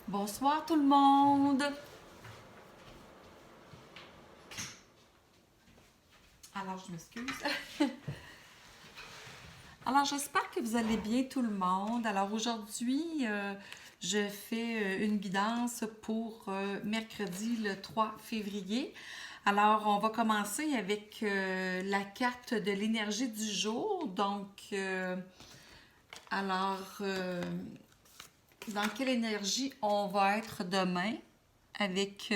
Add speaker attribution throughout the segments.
Speaker 1: Bonsoir tout le monde. Alors, je m'excuse. Alors, j'espère que vous allez bien tout le monde. Alors, aujourd'hui, je fais une guidance pour mercredi le 3 février. Alors, on va commencer avec la carte de l'énergie du jour. Donc, dans quelle énergie on va être demain avec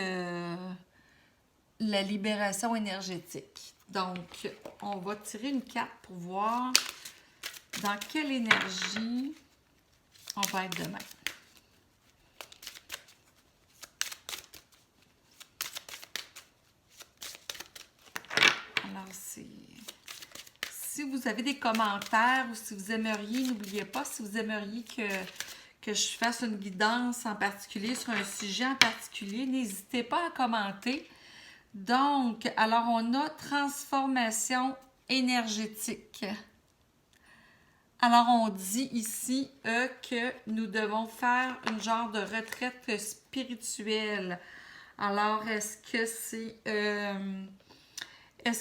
Speaker 1: la libération énergétique. Donc, on va tirer une carte pour voir dans quelle énergie on va être demain. Alors, si vous avez des commentaires ou si vous aimeriez, n'oubliez pas, si vous aimeriez que je fasse une guidance en particulier sur un sujet en particulier, n'hésitez pas à commenter. Donc, alors on a transformation énergétique. Alors, on dit ici que nous devons faire une genre de retraite spirituelle. Alors, est-ce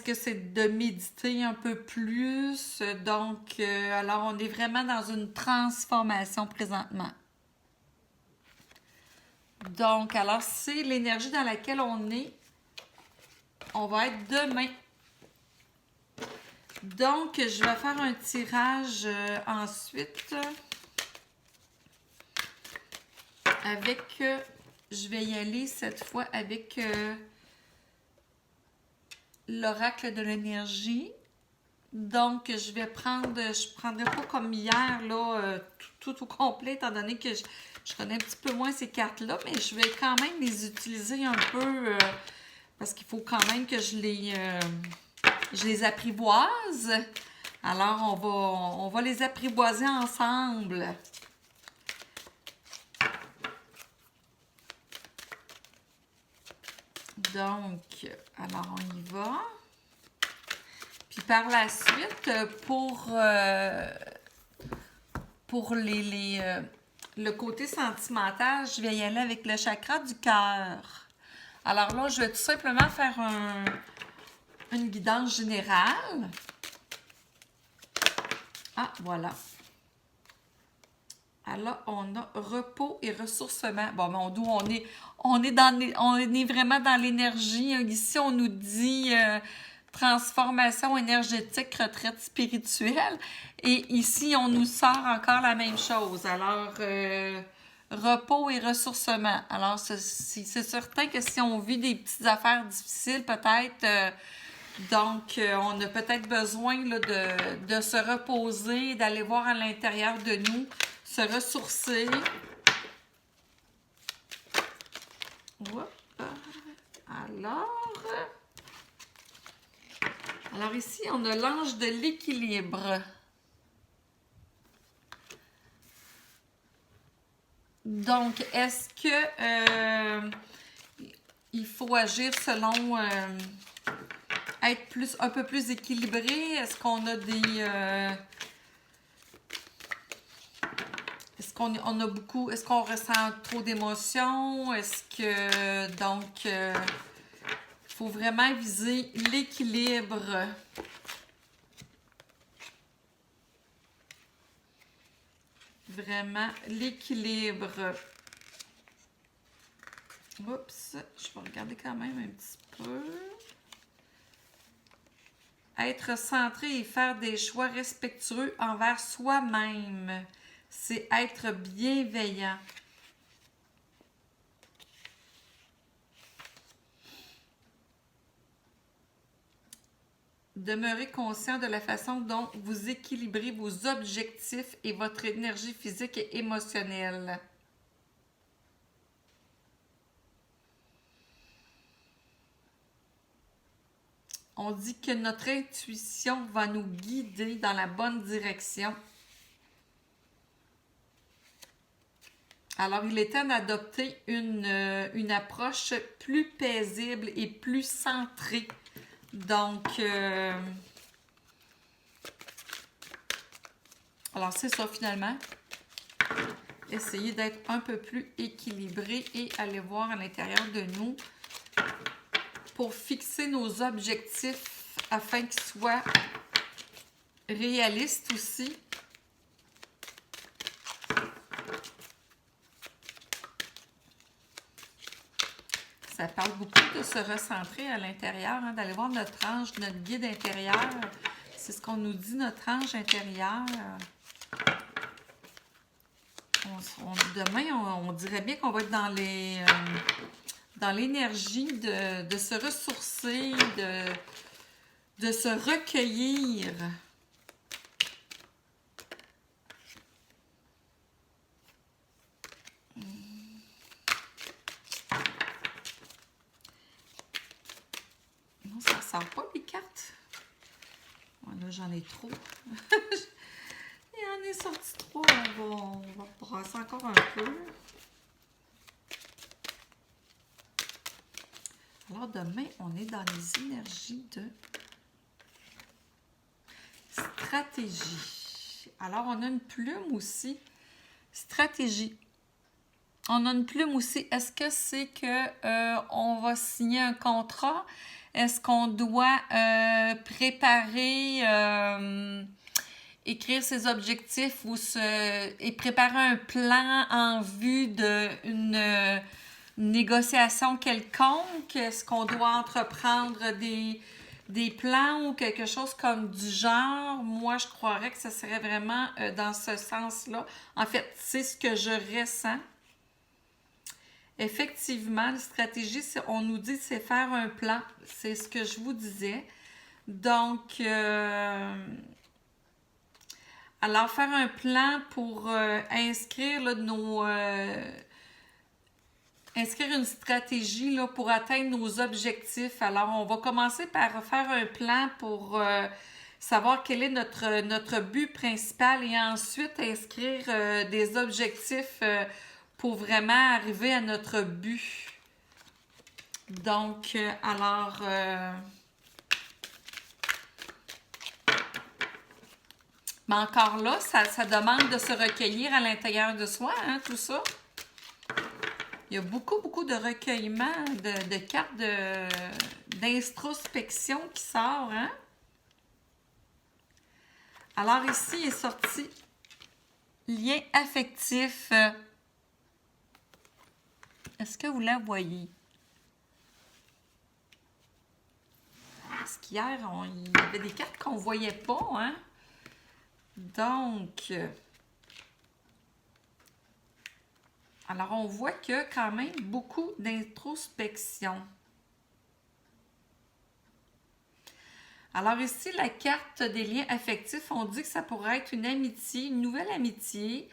Speaker 1: que c'est de méditer un peu plus? Donc, alors, on est vraiment dans une transformation présentement. Donc, alors, c'est l'énergie dans laquelle on est. On va être demain. Donc, je vais faire un tirage ensuite avec, je vais y aller cette fois avec l'oracle de l'énergie. Donc, je prendrai pas comme hier, là, tout au complet, étant donné que je connais un petit peu moins ces cartes-là, mais je vais quand même les utiliser un peu parce qu'il faut quand même que je les apprivoise. Alors, on va les apprivoiser ensemble. Donc, alors on y va. Puis par la suite, pour le côté sentimental, je vais y aller avec le chakra du cœur. Alors là, je vais tout simplement faire une guidance générale. Ah, voilà. Alors, on a repos et ressourcement. Bon, d'où on est vraiment dans l'énergie. Ici, on nous dit transformation énergétique, retraite spirituelle. Et ici, on nous sort encore la même chose. Alors, repos et ressourcement. Alors, c'est certain que si on vit des petites affaires difficiles, peut-être... Donc, on a peut-être besoin là, de se reposer, d'aller voir à l'intérieur de nous, se ressourcer. Alors ici, on a l'ange de l'équilibre. Donc, est-ce que il faut agir selon... être un peu plus équilibré? Est-ce qu'on a est-ce qu'on a beaucoup... Est-ce qu'on ressent trop d'émotions? Est-ce que... Donc, il faut vraiment viser l'équilibre. Vraiment l'équilibre. Oups, je vais regarder quand même un petit peu. Être centré et faire des choix respectueux envers soi-même. C'est être bienveillant. Demeurez conscient de la façon dont vous équilibrez vos objectifs et votre énergie physique et émotionnelle. On dit que notre intuition va nous guider dans la bonne direction. Alors, il est temps d'adopter une approche plus paisible et plus centrée. Donc, alors c'est ça finalement. essayer d'être un peu plus équilibré et aller voir à l'intérieur de nous pour fixer nos objectifs afin qu'ils soient réalistes aussi. Ça parle beaucoup de se recentrer à l'intérieur, hein, d'aller voir notre ange, notre guide intérieur. C'est ce qu'on nous dit, notre ange intérieur. Demain, on dirait bien qu'on va être dans l'énergie de se ressourcer, de se recueillir. Non, ça ne sort pas les cartes. Là, j'en ai trop. Il en est sorti trop. On va brasser encore un peu. Alors, demain, on est dans les énergies de stratégie. Alors, on a une plume aussi. Stratégie. On a une plume aussi. Est-ce que c'est que on va signer un contrat? Est-ce qu'on doit préparer, écrire ses objectifs et préparer un plan en vue d'une négociation quelconque? Est-ce qu'on doit entreprendre des plans ou quelque chose comme du genre? Moi, je croirais que ce serait vraiment dans ce sens-là. En fait, c'est ce que je ressens. Effectivement, la stratégie, on nous dit c'est faire un plan. C'est ce que je vous disais. Donc, alors faire un plan pour inscrire là, inscrire une stratégie là, pour atteindre nos objectifs. Alors, on va commencer par faire un plan pour savoir quel est notre but principal et ensuite inscrire des objectifs pour vraiment arriver à notre but. Donc, alors, mais encore là, ça demande de se recueillir à l'intérieur de soi, hein, tout ça. Il y a beaucoup, beaucoup de recueillement, de cartes d'introspection qui sort, hein. Alors ici, il est sorti lien affectif. Est-ce que vous la voyez? Parce qu'hier, il y avait des cartes qu'on ne voyait pas, hein? Donc, alors on voit qu'il y a quand même beaucoup d'introspection. Alors ici, la carte des liens affectifs, on dit que ça pourrait être une amitié, une nouvelle amitié,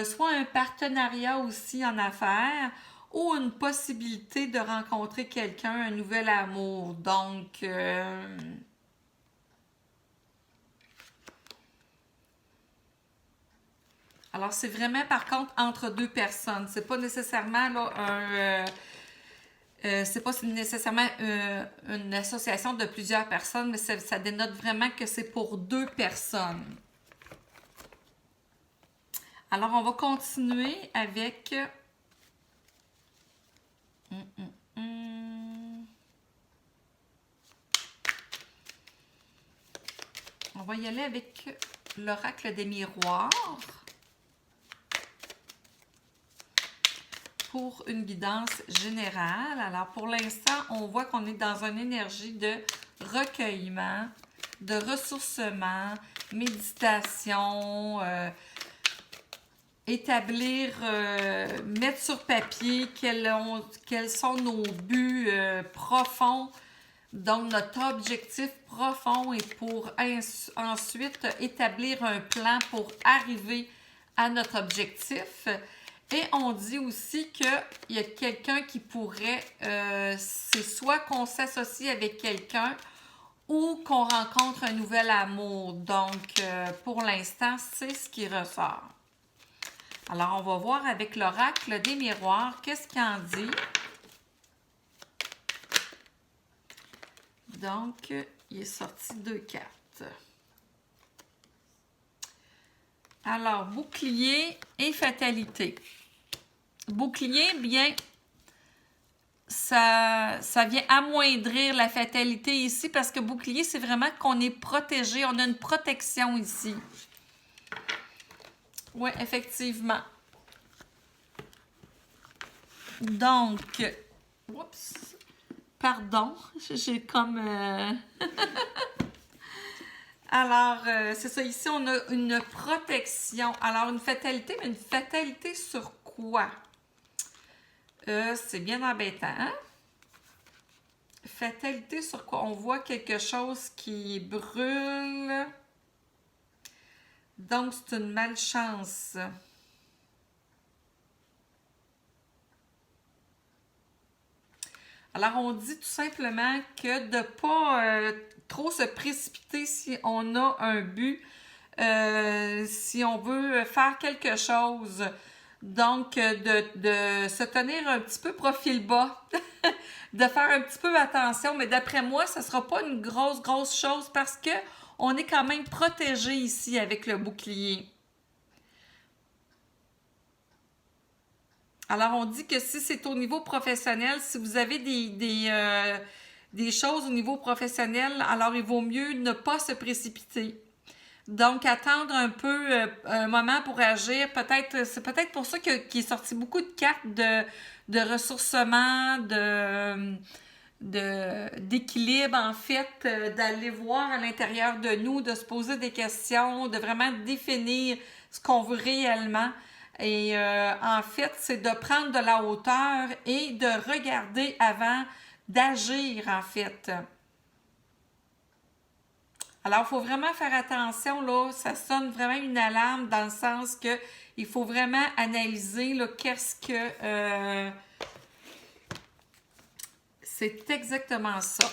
Speaker 1: soit un partenariat aussi en affaires, ou une possibilité de rencontrer quelqu'un, un nouvel amour. Donc, alors c'est vraiment par contre entre deux personnes. C'est pas nécessairement là c'est pas nécessairement une association de plusieurs personnes, mais ça dénote vraiment que c'est pour deux personnes. Alors, on va continuer avec... On va y aller avec l'oracle des miroirs pour une guidance générale. Alors, pour l'instant, on voit qu'on est dans une énergie de recueillement, de ressourcement, méditation, établir, mettre sur papier quels sont nos buts profonds, donc notre objectif profond et pour ensuite établir un plan pour arriver à notre objectif. Et on dit aussi qu'il y a quelqu'un qui pourrait, c'est soit qu'on s'associe avec quelqu'un ou qu'on rencontre un nouvel amour. Donc, pour l'instant, c'est ce qui ressort. Alors, on va voir avec l'oracle des miroirs, qu'est-ce qu'il en dit. Donc, il est sorti deux cartes. Alors, bouclier et fatalité. Bouclier, bien, ça vient amoindrir la fatalité ici parce que bouclier, c'est vraiment qu'on est protégé. On a une protection ici. Oui, effectivement. Donc, oups, pardon, j'ai comme... Alors, c'est ça, ici, on a une protection. Alors, une fatalité, mais une fatalité sur quoi? C'est bien embêtant, hein? Fatalité sur quoi? On voit quelque chose qui brûle. Donc, c'est une malchance. Alors, on dit tout simplement que de ne pas trop se précipiter si on a un but, si on veut faire quelque chose. Donc, de se tenir un petit peu profil bas, de faire un petit peu attention, mais d'après moi, ce ne sera pas une grosse chose parce que on est quand même protégé ici avec le bouclier. Alors, on dit que si c'est au niveau professionnel, si vous avez des choses au niveau professionnel, alors il vaut mieux ne pas se précipiter. Donc, attendre un peu un moment pour agir. Peut-être, c'est peut-être pour ça qu'il est sorti beaucoup de cartes de ressourcement, d'équilibre, en fait, d'aller voir à l'intérieur de nous, de se poser des questions, de vraiment définir ce qu'on veut réellement. Et en fait, c'est de prendre de la hauteur et de regarder avant d'agir, en fait. Alors, il faut vraiment faire attention, là, ça sonne vraiment une alarme dans le sens que il faut vraiment analyser, là, qu'est-ce que... c'est exactement ça.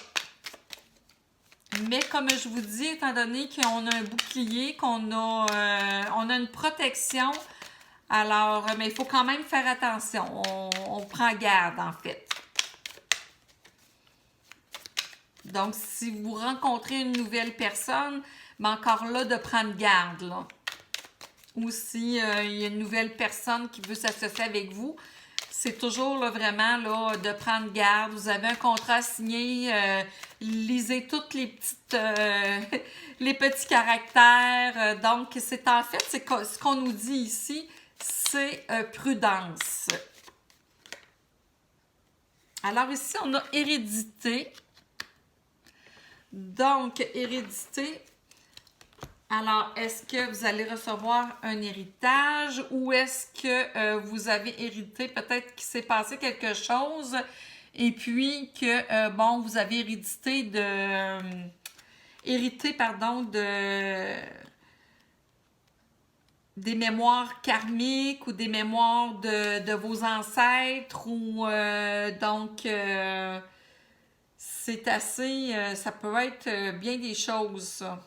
Speaker 1: Mais comme je vous dis, étant donné qu'on a un bouclier, on a une protection, alors, mais il faut quand même faire attention. On prend garde, en fait. Donc, si vous rencontrez une nouvelle personne, mais encore là, de prendre garde, là. Ou si il y a une nouvelle personne qui veut s'associer avec vous, c'est toujours là, vraiment là, de prendre garde. Vous avez un contrat signé, lisez toutes les petites les petits caractères. Donc, c'est en fait, ce qu'on nous dit ici, c'est prudence. Alors ici, on a hérédité. Donc, hérédité. Alors, est-ce que vous allez recevoir un héritage ou est-ce que vous avez hérité, peut-être qu'il s'est passé quelque chose et puis que, bon, vous avez hérité, pardon, des mémoires karmiques ou des mémoires de vos ancêtres ou donc c'est assez, ça peut être bien des choses, ça.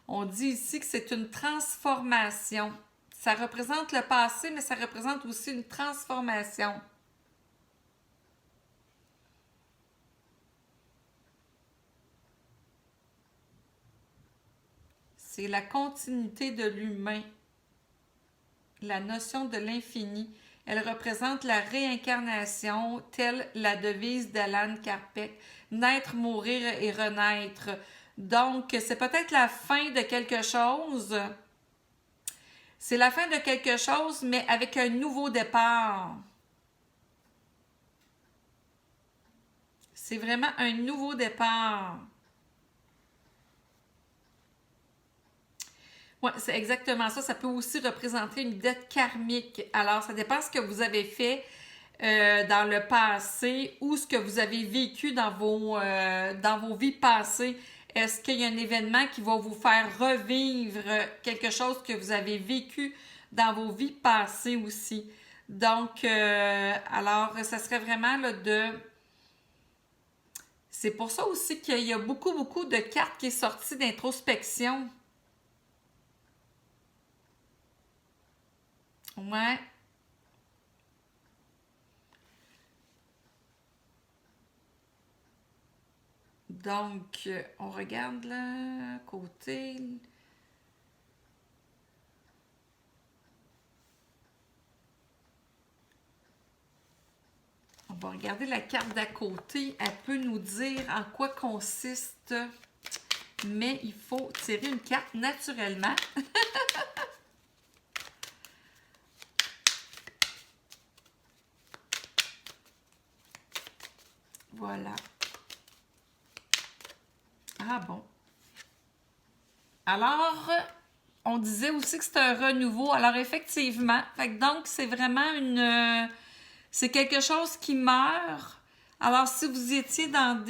Speaker 1: On dit ici que c'est une transformation. Ça représente le passé, mais ça représente aussi une transformation. C'est la continuité de l'humain, la notion de l'infini. Elle représente la réincarnation, telle la devise d'Alan Kardec, naître, mourir et renaître. Donc, c'est peut-être la fin de quelque chose. C'est la fin de quelque chose, mais avec un nouveau départ. C'est vraiment un nouveau départ. Oui, c'est exactement ça. Ça peut aussi représenter une dette karmique. Alors, ça dépend ce que vous avez fait dans le passé ou ce que vous avez vécu dans vos vies passées. Est-ce qu'il y a un événement qui va vous faire revivre quelque chose que vous avez vécu dans vos vies passées aussi? Donc, alors, ça serait vraiment là, C'est pour ça aussi qu'il y a beaucoup de cartes qui sont sorties d'introspection. Ouais. Donc, on regarde là, côté. On va regarder la carte d'à côté. Elle peut nous dire en quoi consiste. Mais il faut tirer une carte naturellement. Voilà. Ah bon. Alors, on disait aussi que c'est un renouveau. Alors, effectivement, donc, c'est vraiment c'est quelque chose qui meurt. Alors, si vous étiez dans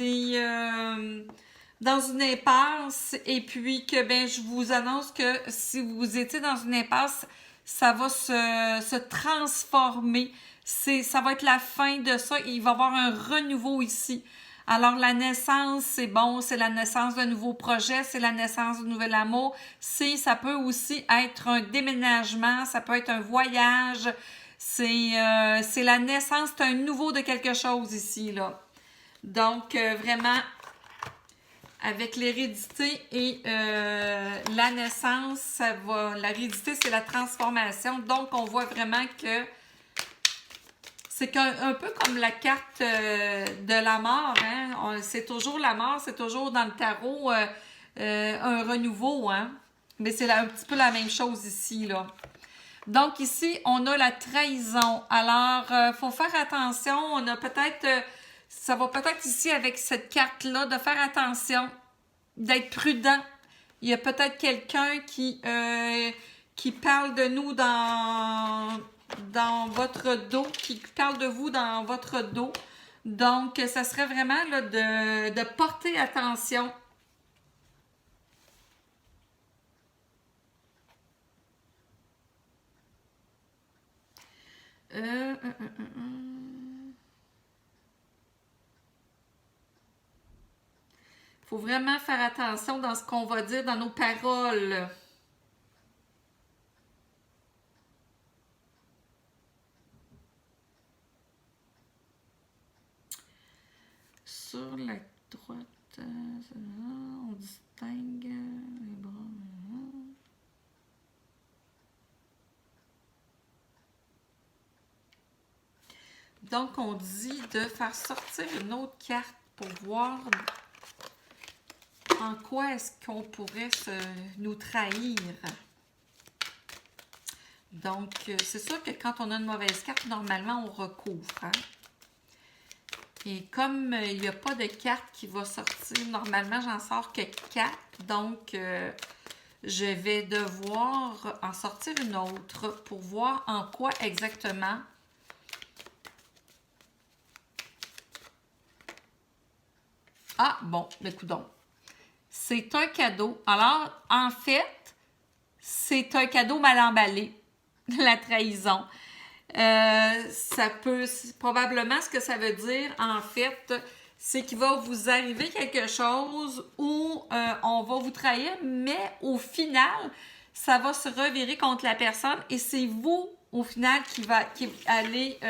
Speaker 1: dans une impasse et puis que, ben, je vous annonce que si vous étiez dans une impasse, ça va se transformer. Ça va être la fin de ça. Il va y avoir un renouveau ici. Alors, la naissance, c'est bon, c'est la naissance d'un nouveau projet, c'est la naissance d'un nouvel amour. Ça peut aussi être un déménagement, ça peut être un voyage. C'est la naissance, c'est un nouveau de quelque chose ici, là. Donc, vraiment, avec l'hérédité et la naissance, l'hérédité, c'est la transformation. Donc, on voit vraiment que c'est un peu comme la carte de la mort, hein? C'est toujours la mort, c'est toujours dans le tarot un renouveau, hein? Mais c'est un petit peu la même chose ici, là. Donc ici, on a la trahison. Alors, faut faire attention. On a peut-être, ça va peut-être ici avec cette carte-là, de faire attention, d'être prudent. Il y a peut-être quelqu'un qui parle de nous dans votre dos, qui parle de vous dans votre dos. Donc, ça serait vraiment là, de porter attention. Faut vraiment faire attention dans ce qu'on va dire, dans nos paroles. Sur la droite, on distingue les bras. Donc, on dit de faire sortir une autre carte pour voir en quoi est-ce qu'on pourrait nous trahir. Donc, c'est sûr que quand on a une mauvaise carte, normalement, on recouvre. Hein? Et comme il n'y a pas de carte qui va sortir, normalement, j'en sors que 4. Donc, je vais devoir en sortir une autre pour voir en quoi exactement. Ah, bon, écoute donc. C'est un cadeau. Alors, en fait, c'est un cadeau mal emballé, la trahison. Probablement, ce que ça veut dire, en fait, c'est qu'il va vous arriver quelque chose où on va vous trahir, mais au final, ça va se revirer contre la personne et c'est vous, au final, qui allez...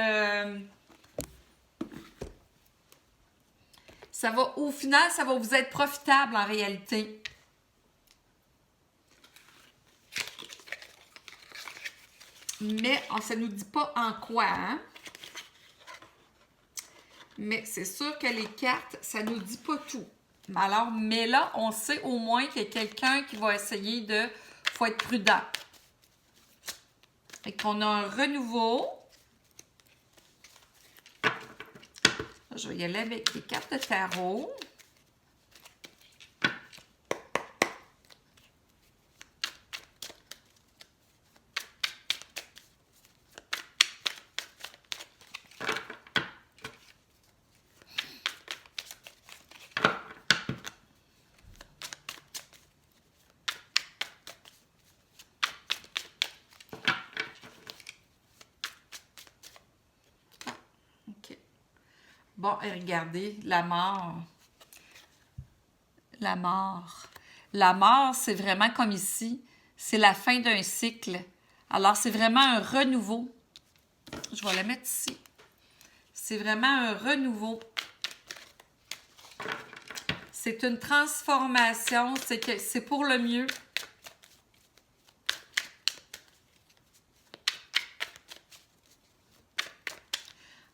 Speaker 1: au final, ça va vous être profitable en réalité. Mais ça ne nous dit pas en quoi, hein? Mais c'est sûr que les cartes, ça ne nous dit pas tout. Alors, mais là, on sait au moins qu'il y a quelqu'un qui va essayer de... faut être prudent. Et qu'on a un renouveau. Je vais y aller avec les cartes de tarot. Bon, et regardez, la mort. La mort. La mort, c'est vraiment comme ici. C'est la fin d'un cycle. Alors, c'est vraiment un renouveau. Je vais la mettre ici. C'est vraiment un renouveau. C'est une transformation, c'est pour le mieux.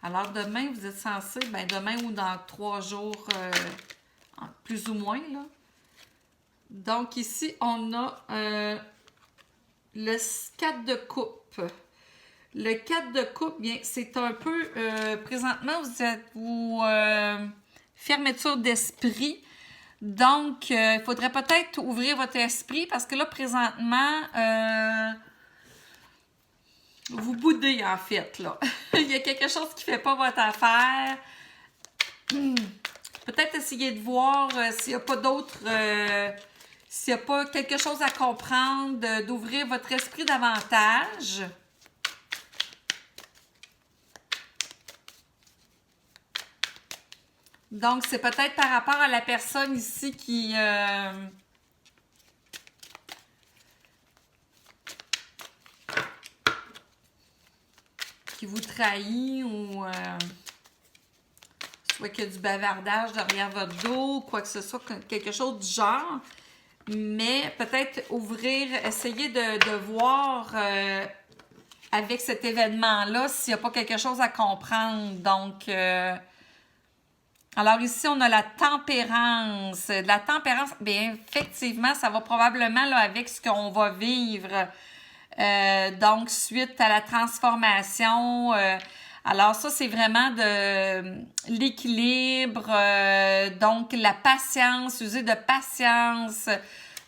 Speaker 1: Alors, demain, vous êtes censé, ben demain ou dans 3 jours, plus ou moins, là. Donc, ici, on a le 4 de coupe. Le 4 de coupe, bien, c'est un peu, présentement, vous êtes, fermeture d'esprit. Donc, il faudrait peut-être ouvrir votre esprit parce que là, présentement, vous boudez, en fait, là. Il y a quelque chose qui ne fait pas votre affaire. Peut-être essayer de voir s'il n'y a pas d'autres... s'il n'y a pas quelque chose à comprendre, d'ouvrir votre esprit davantage. Donc, c'est peut-être par rapport à la personne ici qui vous trahit ou soit qu'il y a du bavardage derrière votre dos, quoi que ce soit, quelque chose du genre. Mais peut-être ouvrir, essayer de voir avec cet événement-là s'il n'y a pas quelque chose à comprendre. Donc, alors ici, on a la tempérance. La tempérance, bien, effectivement, ça va probablement là, avec ce qu'on va vivre. Donc, suite à la transformation. Alors ça, c'est vraiment de l'équilibre, donc la patience, user de patience.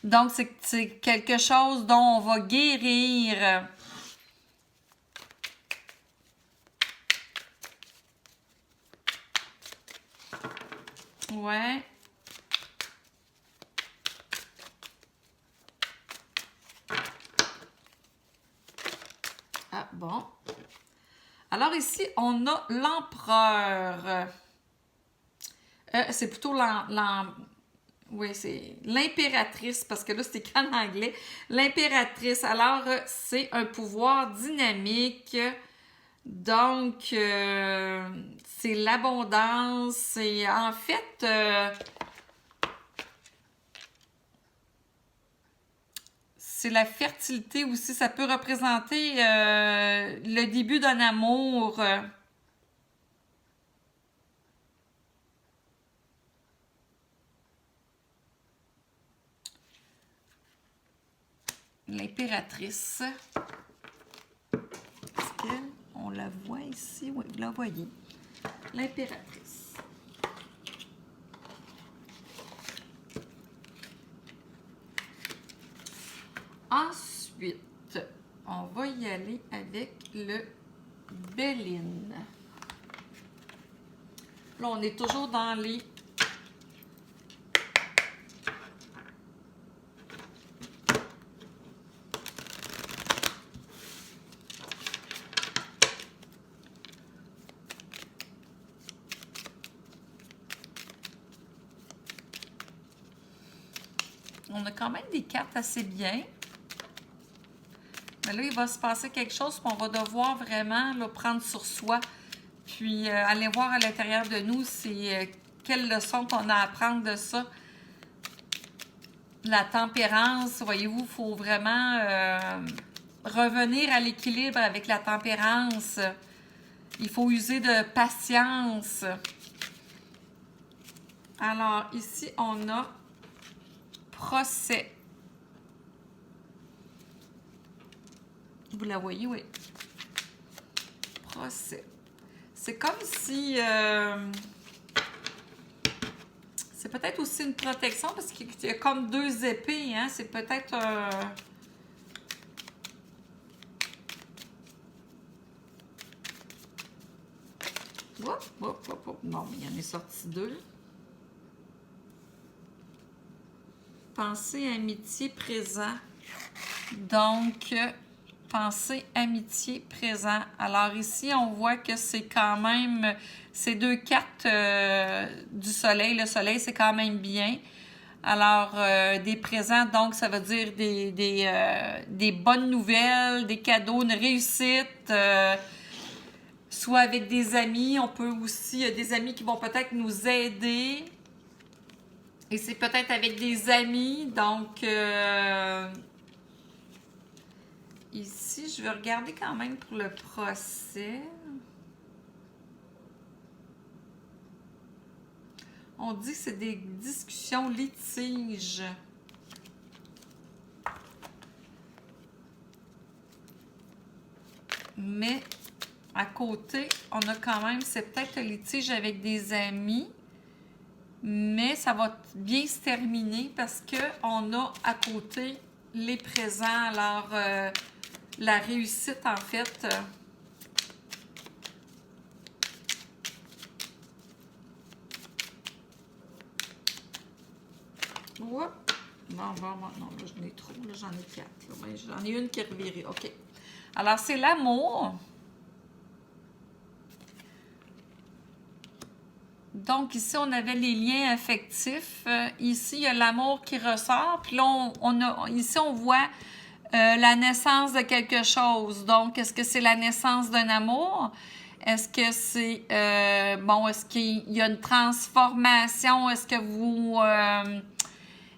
Speaker 1: Donc, c'est quelque chose dont on va guérir. Ouais. Ah, bon. Alors ici, on a l'empereur. C'est plutôt oui, c'est l'impératrice, parce que là, c'est écrit en anglais. L'impératrice, alors, c'est un pouvoir dynamique. Donc, c'est l'abondance. Et en fait, c'est la fertilité aussi. Ça peut représenter le début d'un amour. L'impératrice. Est-ce qu'on la voit ici? Oui, vous la voyez. L'impératrice. Ensuite, on va y aller avec le Béline. Là, on est toujours dans les... On a quand même des cartes assez bien. Mais là, il va se passer quelque chose, puis on va devoir vraiment là, prendre sur soi. Puis aller voir à l'intérieur de nous, c'est quelle leçon qu'on a à apprendre de ça. La tempérance, voyez-vous, il faut vraiment revenir à l'équilibre avec la tempérance. Il faut user de patience. Alors, ici, on a procès. Vous la voyez, oui. Procès. C'est comme si... c'est peut-être aussi une protection parce qu'il y a comme 2 épées, hein? C'est peut-être... Non, mais il y en est sorti 2. Pensée, amitié, présent. Donc, pensée, amitié, présent. Alors ici, on voit que c'est quand même... Ces 2 cartes du soleil. Le soleil, c'est quand même bien. Alors, des présents, donc, ça veut dire des bonnes nouvelles, des cadeaux, une réussite... soit avec des amis, on peut aussi, des amis qui vont peut-être nous aider. Et c'est peut-être avec des amis. Donc, ici, je vais regarder quand même pour le procès. On dit que c'est des discussions litiges. Mais à côté, on a quand même, c'est peut-être un litige avec des amis, mais ça va bien se terminer parce qu'on a à côté les présents. Alors, la réussite, en fait. Oups. Non, non, là, j'en ai trop. Là, j'en ai 4. Ben, j'en ai une qui est revirée. OK. Alors, c'est l'amour. Donc, ici, on avait les liens affectifs. Ici, il y a l'amour qui ressort. Puis là, ici, on voit la naissance de quelque chose. Donc, est-ce que c'est la naissance d'un amour? Est-ce que c'est... est-ce qu'il y a une transformation? Est-ce que vous...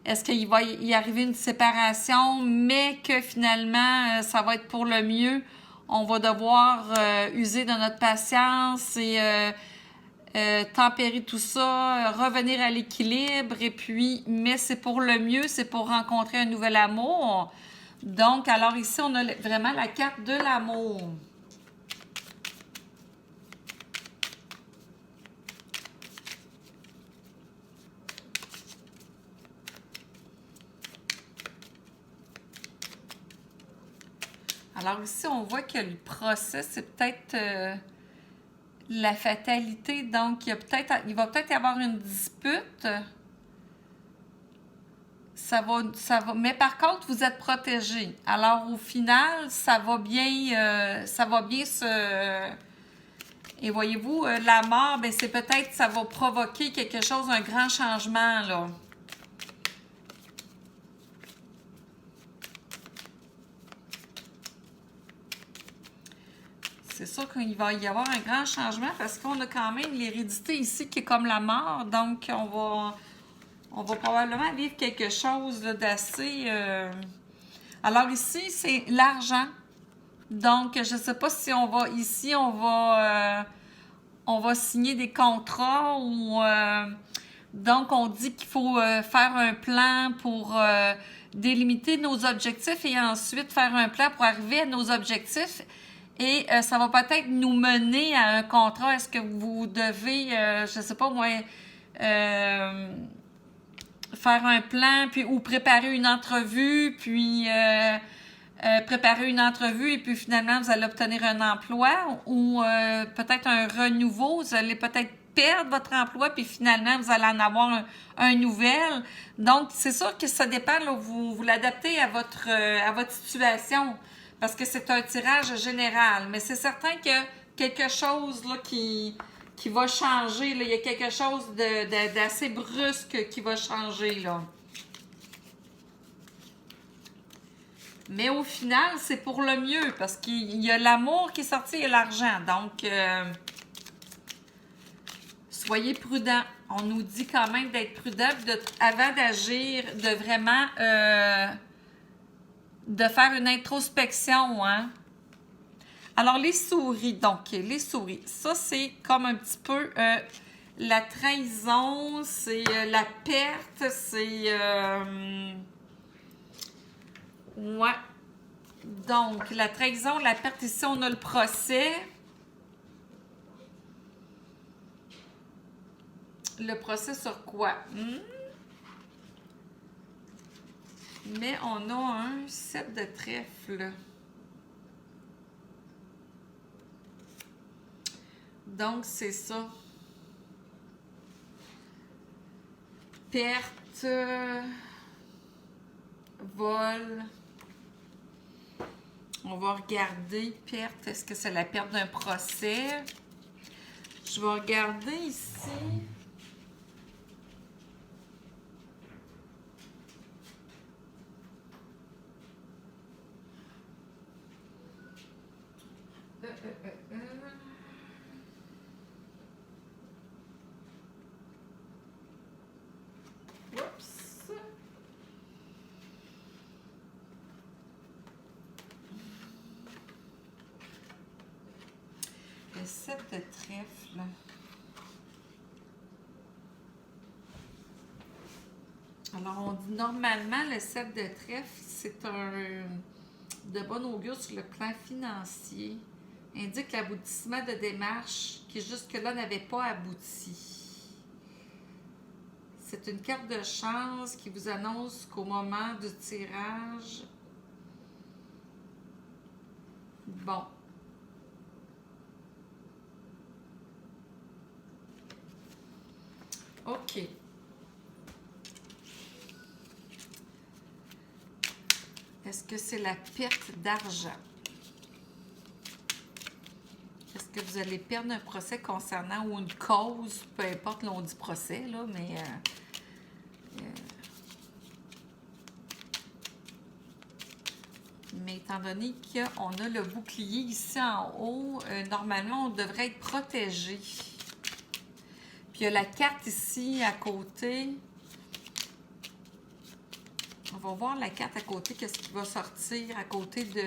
Speaker 1: est-ce qu'il va y arriver une séparation, mais que finalement, ça va être pour le mieux? On va devoir user de notre patience et tempérer tout ça, revenir à l'équilibre, et puis, mais c'est pour le mieux, c'est pour rencontrer un nouvel amour. Donc, alors ici, on a vraiment la carte de l'amour. Alors ici, on voit que le procès, c'est peut-être la fatalité. Donc, il va peut-être y avoir une dispute. Ça va, mais par contre, vous êtes protégé. Alors, au final, ça va bien se... Et voyez-vous, la mort, ben, c'est peut-être, ça va provoquer quelque chose, un grand changement, là. C'est sûr qu'il va y avoir un grand changement parce qu'on a quand même l'hérédité ici qui est comme la mort. Donc, on va probablement vivre quelque chose d'assez... Alors ici, c'est l'argent. Donc, je ne sais pas si on va... Ici, on va signer des contrats ou... donc, on dit qu'il faut faire un plan pour délimiter nos objectifs et ensuite faire un plan pour arriver à nos objectifs. Et ça va peut-être nous mener à un contrat. Est-ce que vous devez, je ne sais pas moi, faire un plan, puis ou préparer une entrevue, puis préparer une entrevue et puis finalement vous allez obtenir un emploi ou peut-être un renouveau. Vous allez peut-être perdre votre emploi puis finalement vous allez en avoir un nouvel. Donc c'est sûr que ça dépend, là, vous l'adaptez à votre situation parce que c'est un tirage général. Mais c'est certain que quelque chose là, qui va changer. Là. Il y a quelque chose d'assez brusque qui va changer. Là. Mais au final, c'est pour le mieux parce qu'il y a l'amour qui est sorti et l'argent. Donc, soyez prudents. On nous dit quand même d'être prudent avant d'agir, de vraiment de faire une introspection. Hein? Alors, les souris. Donc, les souris. Ça, c'est comme un petit peu la trahison, c'est la perte, c'est... ouais. Donc, la trahison, la perte, ici, on a le procès. Le procès sur quoi? Mais on a un 7 de trèfle. Donc, c'est ça. Perte, vol. On va regarder perte. Est-ce que c'est la perte d'un procès? Je vais regarder ici. Oups. Le 7 de trèfle. Alors, on dit normalement, le 7 de trèfle, c'est de bon augure sur le plan financier. Indique l'aboutissement de démarches qui jusque-là n'avaient pas abouti. C'est une carte de chance qui vous annonce qu'au moment du tirage, bon. OK. Est-ce que c'est la perte d'argent? Est-ce que vous allez perdre un procès concernant ou une cause, peu importe, là, on dit procès, là, mais étant donné qu'on a le bouclier ici en haut, normalement, on devrait être protégé. Puis il y a la carte ici à côté. On va voir la carte à côté, qu'est-ce qui va sortir à côté de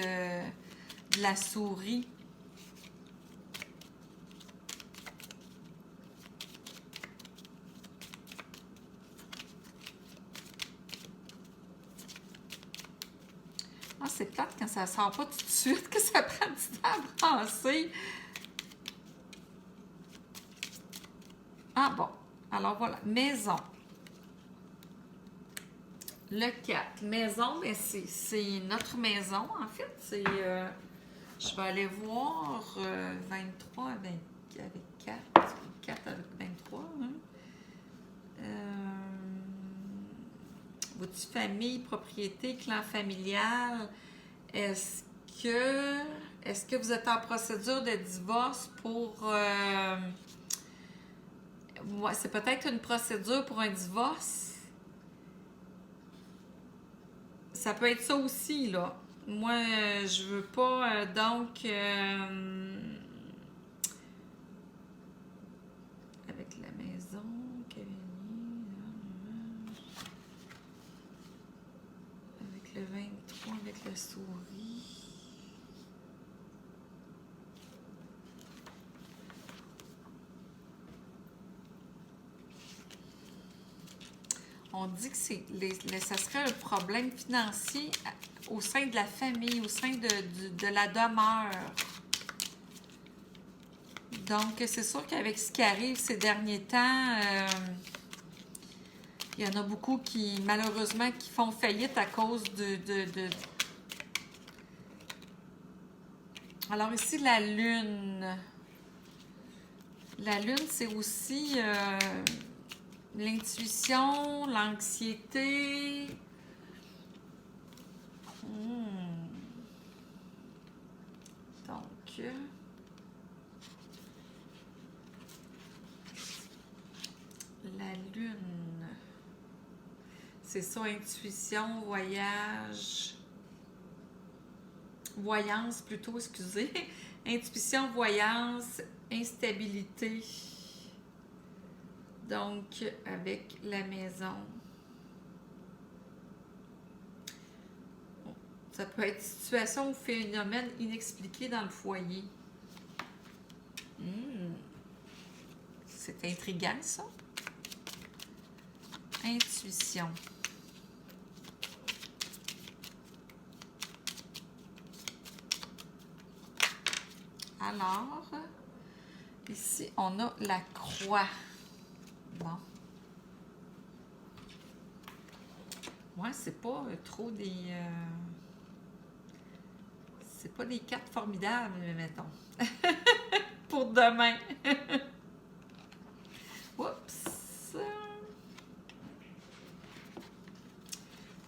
Speaker 1: la souris. Ah, c'est plate quand ça sort pas tout de suite, que ça prend du temps à avancer. Ah bon, alors voilà, maison. Le 4, maison, mais c'est notre maison, en fait. C'est, je vais aller voir 23 avec 4. 4 avec 23. Hein? Votre famille, propriété, clan familial. Est-ce que vous êtes en procédure de divorce pour... ouais, c'est peut-être une procédure pour un divorce. Ça peut être ça aussi, là. Moi, je veux pas, donc... avec la maison, avec le 23, avec la souris... On dit que ça serait un problème financier au sein de la famille, au sein de la demeure. Donc, c'est sûr qu'avec ce qui arrive ces derniers temps, il y en a beaucoup qui, malheureusement, qui font faillite à cause de... Alors ici, la lune. La lune, c'est aussi... l'intuition, l'anxiété. Donc, la lune. C'est ça, intuition, voyage. Voyance plutôt, excusez. Intuition, voyance, instabilité. Donc, avec la maison, ça peut être situation ou phénomène inexpliqué dans le foyer. C'est intriguant, ça. Intuition. Alors, ici, on a la croix. Bon. Ouais, c'est pas trop des... c'est pas des cartes formidables, mettons. Pour demain. Oups.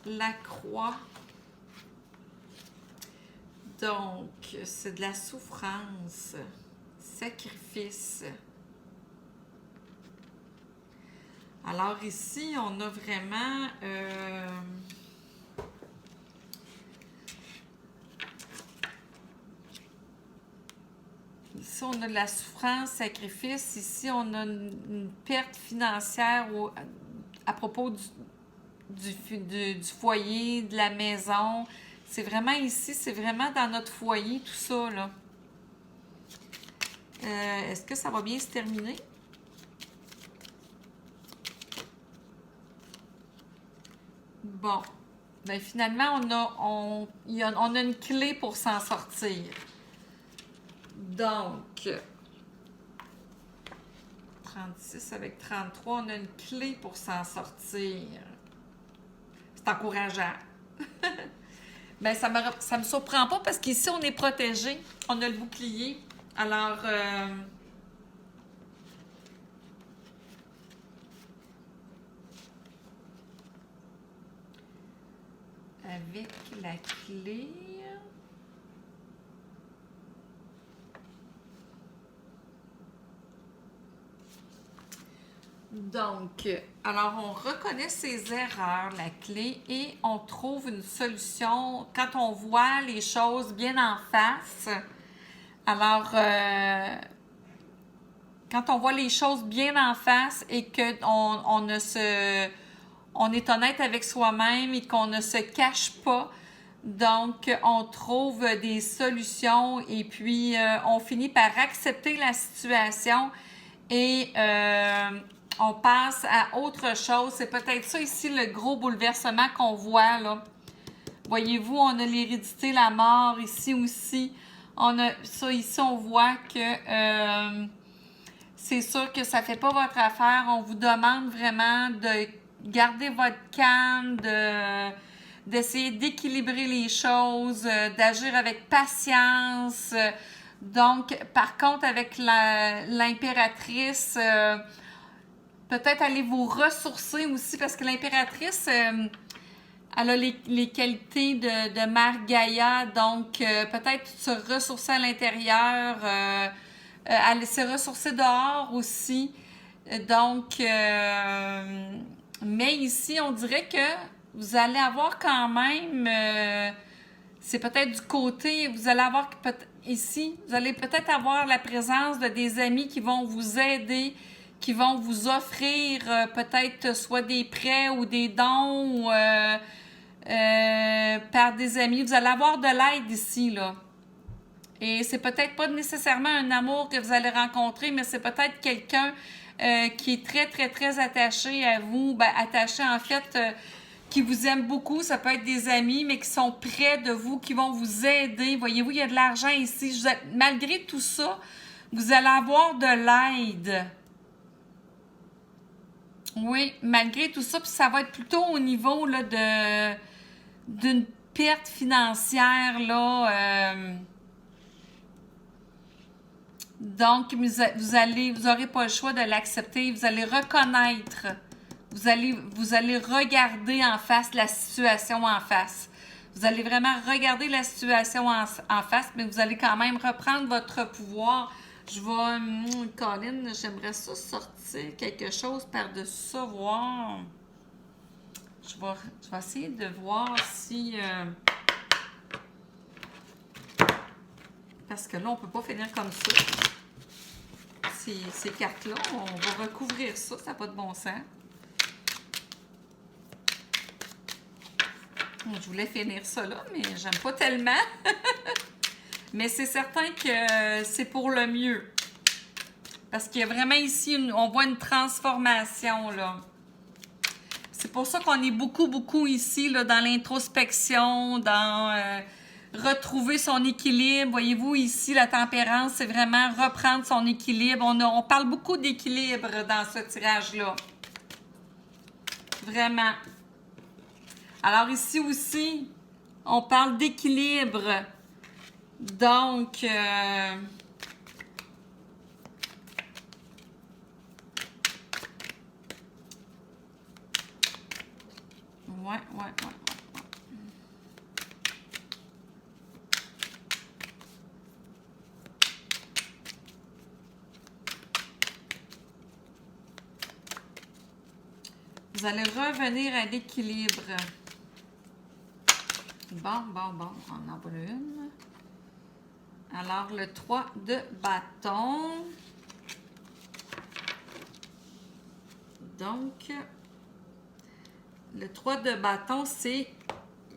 Speaker 1: La croix. Donc, c'est de la souffrance. Sacrifice. Alors ici, on a vraiment... ici, on a de la souffrance, sacrifice. Ici, on a une perte financière à propos du foyer, de la maison. C'est vraiment ici, c'est vraiment dans notre foyer, tout ça, là. Est-ce que ça va bien se terminer? Bon. Ben finalement, on a une clé pour s'en sortir. Donc, 36 avec 33, on a une clé pour s'en sortir. C'est encourageant. Ben, ça me surprend pas parce qu'ici, on est protégé. On a le bouclier. Alors, avec la clé... Donc, alors on reconnaît ses erreurs, la clé, et on trouve une solution quand on voit les choses bien en face. Alors, quand on voit les choses bien en face et qu'on on est honnête avec soi-même et qu'on ne se cache pas, donc on trouve des solutions et puis on finit par accepter la situation et on passe à autre chose. C'est peut-être ça ici le gros bouleversement qu'on voit là. Voyez-vous, on a l'hérédité, la mort ici aussi. On a ça ici, on voit que c'est sûr que ça ne fait pas votre affaire. On vous demande vraiment de garder votre calme, d'essayer d'équilibrer les choses, d'agir avec patience. Donc, par contre, avec l'impératrice, peut-être aller vous ressourcer aussi parce que l'impératrice, elle a les qualités de Mère Gaïa, donc peut-être se ressourcer à l'intérieur, aller se ressourcer dehors aussi. Donc, mais ici, on dirait que vous allez avoir quand même, c'est peut-être du côté, vous allez avoir ici, vous allez peut-être avoir la présence de des amis qui vont vous aider, qui vont vous offrir peut-être soit des prêts ou des dons ou, par des amis. Vous allez avoir de l'aide ici, là. Et c'est peut-être pas nécessairement un amour que vous allez rencontrer, mais c'est peut-être quelqu'un qui est très, très, très attaché à vous. Ben, attaché, en fait, qui vous aime beaucoup. Ça peut être des amis, mais qui sont près de vous, qui vont vous aider. Voyez-vous, il y a de l'argent ici. Malgré tout ça, vous allez avoir de l'aide. Oui, malgré tout ça, puis ça va être plutôt au niveau là, d'une perte financière, là. Donc, vous n'aurez pas le choix de l'accepter. Vous allez reconnaître. Vous allez regarder en face la situation en face. Vous allez vraiment regarder la situation en face, mais vous allez quand même reprendre votre pouvoir. Je vais... Colin, j'aimerais ça sortir quelque chose par-dessus ça, voir. Je vais essayer de voir si... parce que là, on ne peut pas finir comme ça. Ces cartes-là, on va recouvrir ça, ça n'a pas de bon sens. Je voulais finir ça là, mais j'aime pas tellement. Mais c'est certain que c'est pour le mieux. Parce qu'il y a vraiment ici, on voit une transformation, là. C'est pour ça qu'on est beaucoup, beaucoup ici, là, dans l'introspection, dans retrouver son équilibre. Voyez-vous, ici, la tempérance, c'est vraiment reprendre son équilibre. On parle beaucoup d'équilibre dans ce tirage-là. Vraiment. Alors ici aussi, on parle d'équilibre. Donc, ouais. Vous allez revenir à l'équilibre. Bon, on en voit une. Alors, le 3 de bâton. Donc, le 3 de bâton, c'est...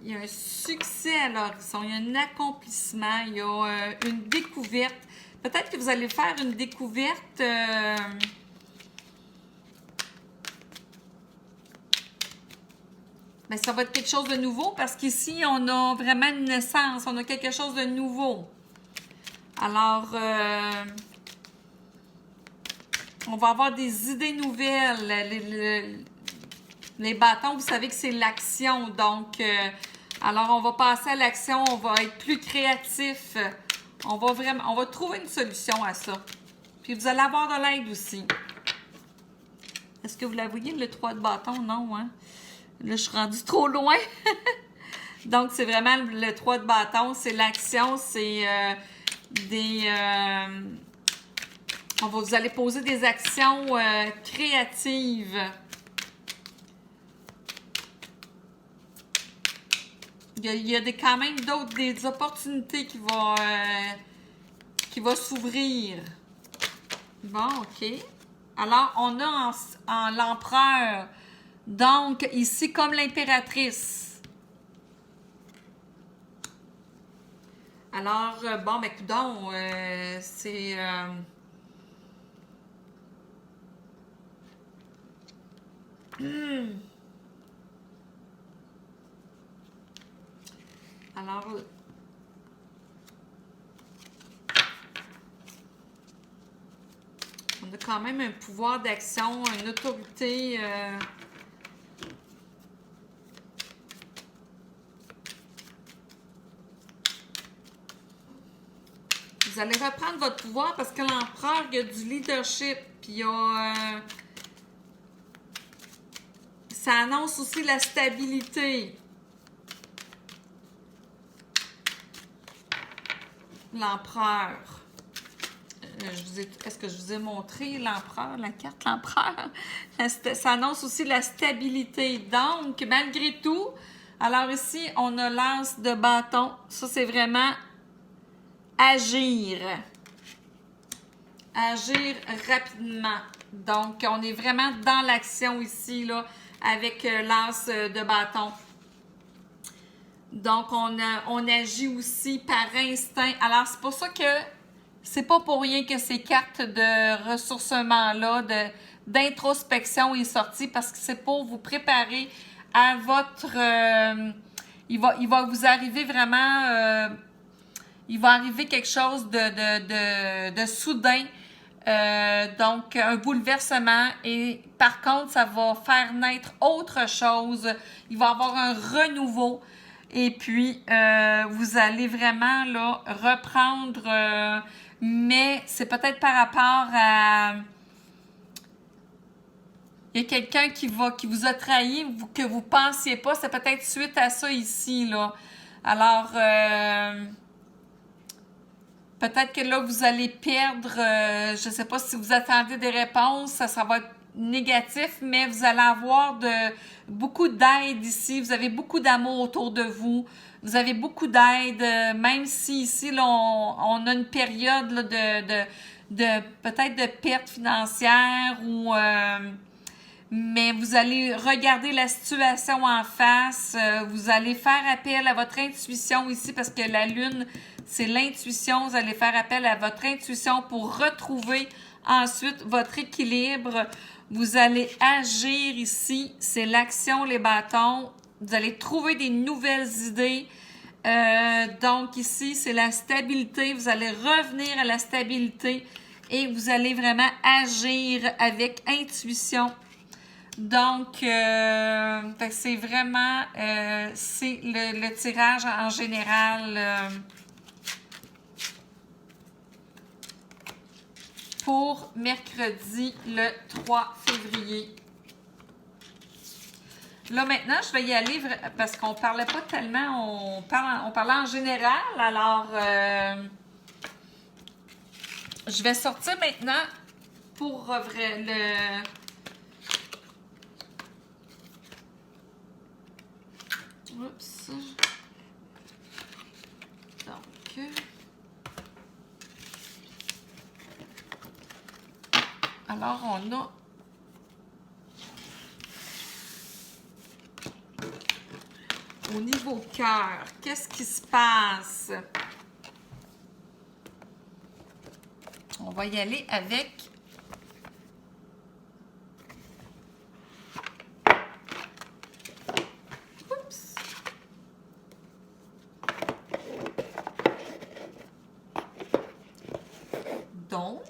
Speaker 1: Il y a un succès à l'horizon, il y a un accomplissement, il y a une découverte. Peut-être que vous allez faire une découverte. Mais ça va être quelque chose de nouveau parce qu'ici, on a vraiment une naissance. On a quelque chose de nouveau. Alors, on va avoir des idées nouvelles. Les bâtons, vous savez que c'est l'action. Donc, alors on va passer à l'action. On va être plus créatif. On va trouver une solution à ça. Puis vous allez avoir de l'aide aussi. Est-ce que vous la voyez, le 3 de bâton? Non, hein? Là, je suis rendue trop loin. Donc, c'est vraiment le 3 de bâton. C'est l'action. C'est vous allez poser des actions créatives. Il y a quand même des opportunités qui vont s'ouvrir. Bon, OK. Alors, on a en l'empereur, donc ici comme l'impératrice. Alors, bon, ben, coudonc, c'est... Alors, on a quand même un pouvoir d'action, une autorité. Vous allez reprendre votre pouvoir parce que l'empereur, il y a du leadership. Puis il y a... ça annonce aussi la stabilité. L'empereur. Est-ce que je vous ai montré l'empereur, la carte l'empereur? Ça annonce aussi la stabilité. Donc, malgré tout, alors ici, on a l'as de bâton. Ça, c'est vraiment agir. Agir rapidement. Donc, on est vraiment dans l'action ici, là, avec l'as de bâton. Donc, on agit aussi par instinct. Alors, c'est pour ça que c'est pas pour rien que ces cartes de ressourcement-là, d'introspection est sortie, parce que c'est pour vous préparer à votre... il va vous arriver vraiment... il va arriver quelque chose de soudain. Donc, un bouleversement. Et par contre, ça va faire naître autre chose. Il va y avoir un renouveau. Et puis, vous allez vraiment là reprendre... mais c'est peut-être par rapport à... Il y a quelqu'un qui vous a trahi, que vous ne pensiez pas. C'est peut-être suite à ça ici, là. Alors... peut-être que là, vous allez perdre, je ne sais pas si vous attendez des réponses, ça va être négatif, mais vous allez avoir beaucoup d'aide ici. Vous avez beaucoup d'amour autour de vous. Vous avez beaucoup d'aide, même si ici, là, on a une période là, peut-être de perte financière ou... mais vous allez regarder la situation en face. Vous allez faire appel à votre intuition ici parce que la lune, c'est l'intuition. Vous allez faire appel à votre intuition pour retrouver ensuite votre équilibre. Vous allez agir ici. C'est l'action, les bâtons. Vous allez trouver des nouvelles idées. Donc ici, c'est la stabilité. Vous allez revenir à la stabilité et vous allez vraiment agir avec intuition. Donc, c'est vraiment, c'est le tirage en général pour mercredi le 3 février. Là, maintenant, je vais y aller parce qu'on ne parlait pas tellement, on parlait en général. Alors, je vais sortir maintenant pour le... Oups. Donc, alors on a au niveau cœur, qu'est-ce qui se passe? On va y aller avec oups. Donc,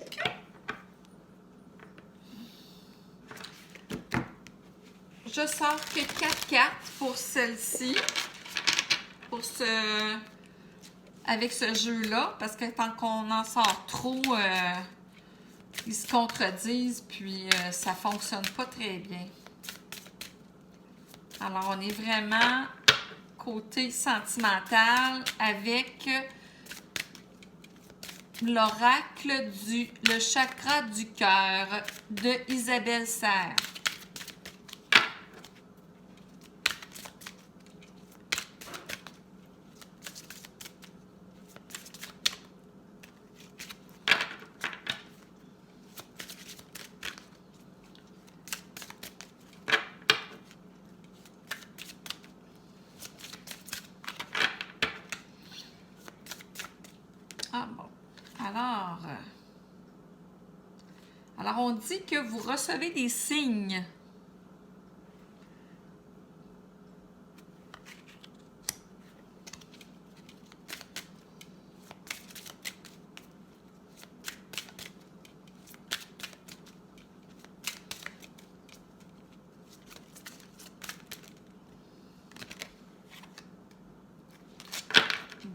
Speaker 1: je sors que 4 cartes pour celle-ci, pour avec ce jeu-là, parce que tant qu'on en sort trop, ils se contredisent, puis ça fonctionne pas très bien. Alors, on est vraiment côté sentimental avec l'oracle le chakra du cœur de Isabelle Serre. Ah bon. Alors, on dit que vous recevez des signes.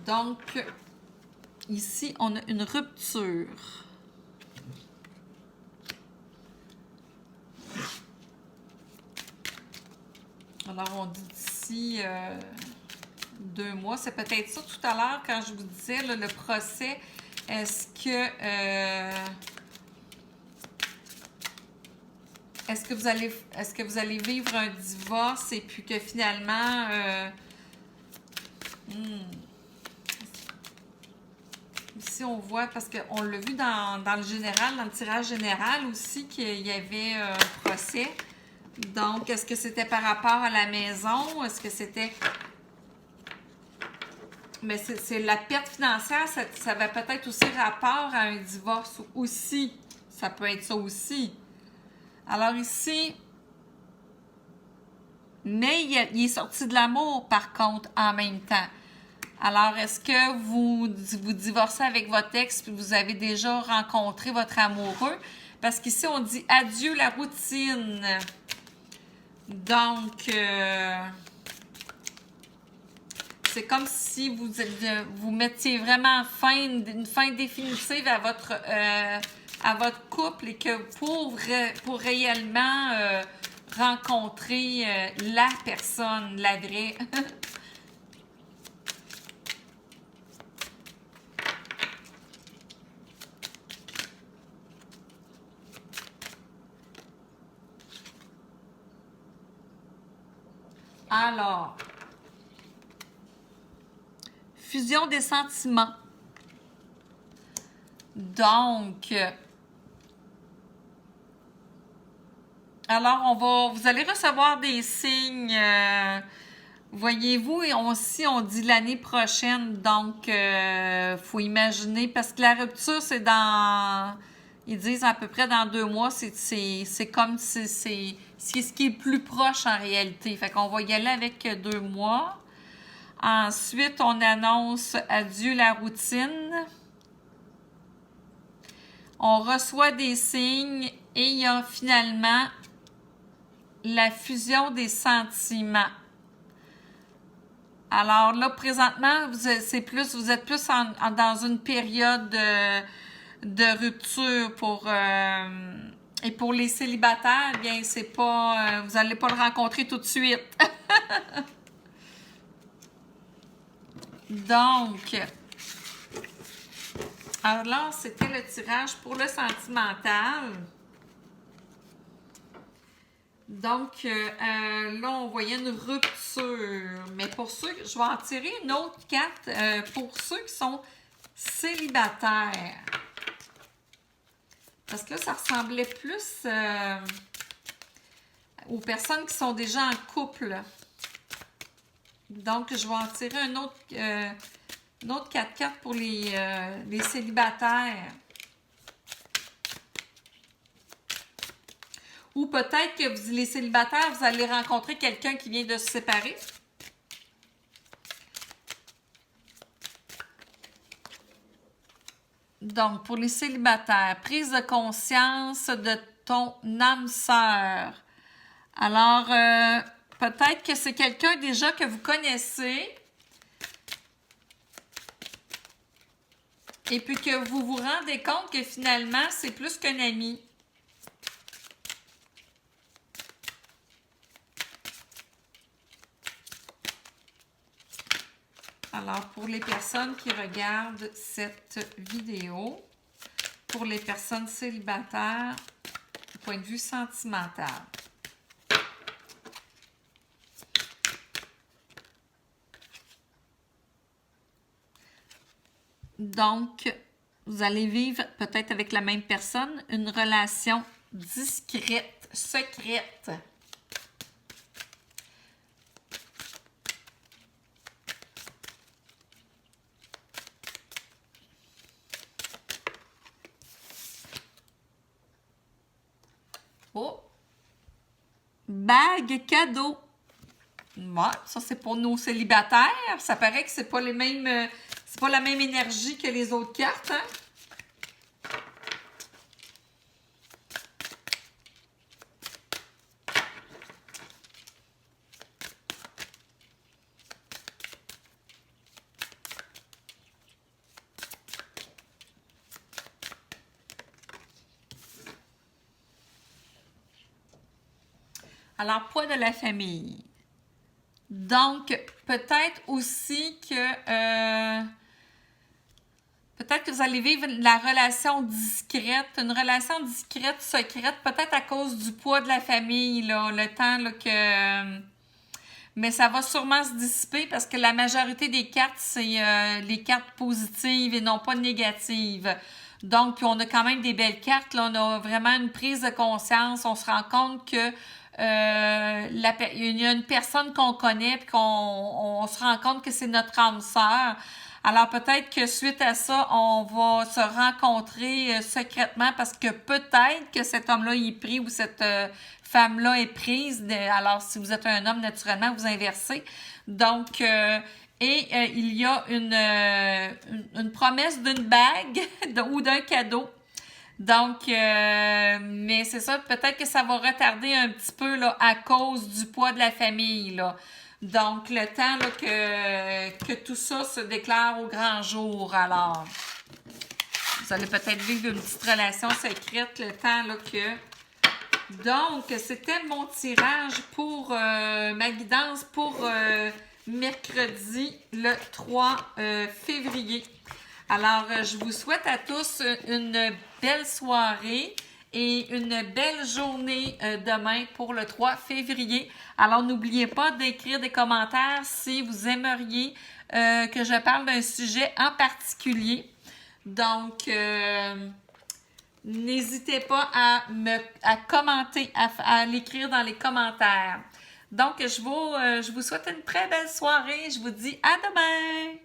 Speaker 1: Donc, ici, on a une rupture. Alors, on dit d'ici 2 mois. C'est peut-être ça tout à l'heure quand je vous disais là, le procès. Est-ce que vous allez vivre un divorce et puis que finalement ici on voit, parce qu'on l'a vu dans le général, dans le tirage général aussi, qu'il y avait un procès. Donc, est-ce que c'était par rapport à la maison? Est-ce que c'était... Mais c'est la perte financière, ça va peut-être aussi rapport à un divorce aussi. Ça peut être ça aussi. Alors ici, mais il est sorti de l'amour, par contre, en même temps. Alors, est-ce que vous divorcez avec votre ex puis vous avez déjà rencontré votre amoureux? Parce qu'ici, on dit adieu la routine. Donc, c'est comme si vous mettiez vraiment une fin définitive à votre couple et que pour réellement rencontrer la personne, la vraie. Alors, fusion des sentiments. Donc, alors vous allez recevoir des signes, voyez-vous, et aussi on dit l'année prochaine, donc faut imaginer, parce que la rupture c'est ils disent à peu près dans 2 mois, c'est comme c'est ce qui est plus proche en réalité, fait qu'on va y aller avec 2 mois. Ensuite, on annonce adieu la routine. On reçoit des signes et il y a finalement la fusion des sentiments. Alors là, présentement, vous êtes plus dans une période de rupture et pour les célibataires, bien, c'est pas, vous n'allez pas le rencontrer tout de suite. Donc, alors c'était le tirage pour le sentimental. Donc, là, on voyait une rupture. Mais pour ceux, je vais en tirer une autre carte pour ceux qui sont célibataires. Parce que là, ça ressemblait plus aux personnes qui sont déjà en couple. Donc, je vais en tirer une autre 4 cartes pour les célibataires. Ou peut-être que les célibataires, vous allez rencontrer quelqu'un qui vient de se séparer. Donc, pour les célibataires, prise de conscience de ton âme sœur. Alors, peut-être que c'est quelqu'un déjà que vous connaissez et puis que vous vous rendez compte que finalement, c'est plus qu'un ami. Alors, pour les personnes qui regardent cette vidéo, pour les personnes célibataires, du point de vue sentimental. Donc, vous allez vivre peut-être avec la même personne une relation discrète, secrète. Oh! Bague cadeau. Ouais, ça c'est pour nos célibataires. Ça paraît que c'est pas les mêmes. C'est pas la même énergie que les autres cartes, hein? Alors, poids de la famille. Donc, peut-être aussi que peut-être que vous allez vivre la relation discrète, une relation discrète, secrète, peut-être à cause du poids de la famille, là, le temps là, que... mais ça va sûrement se dissiper parce que la majorité des cartes, c'est les cartes positives et non pas négatives. Donc, puis on a quand même des belles cartes. Là, on a vraiment une prise de conscience. On se rend compte que il y a une personne qu'on connaît puis on se rend compte que c'est notre âme sœur. Alors peut-être que suite à ça, on va se rencontrer secrètement parce que peut-être que cet homme-là est pris ou cette femme-là est prise. Alors si vous êtes un homme, naturellement, vous inversez. Donc, il y a une promesse d'une bague ou d'un cadeau. Donc, mais c'est ça, peut-être que ça va retarder un petit peu là, à cause du poids de la famille, là. Donc, le temps là, que tout ça se déclare au grand jour, alors. Vous allez peut-être vivre une petite relation secrète le temps là, que... Donc, c'était mon tirage pour ma guidance pour mercredi, le 3 février. Alors, je vous souhaite à tous une belle soirée et une belle journée demain pour le 3 février. Alors, n'oubliez pas d'écrire des commentaires si vous aimeriez que je parle d'un sujet en particulier. Donc, n'hésitez pas à commenter, à l'écrire dans les commentaires. Donc, je vous souhaite une très belle soirée. Je vous dis à demain!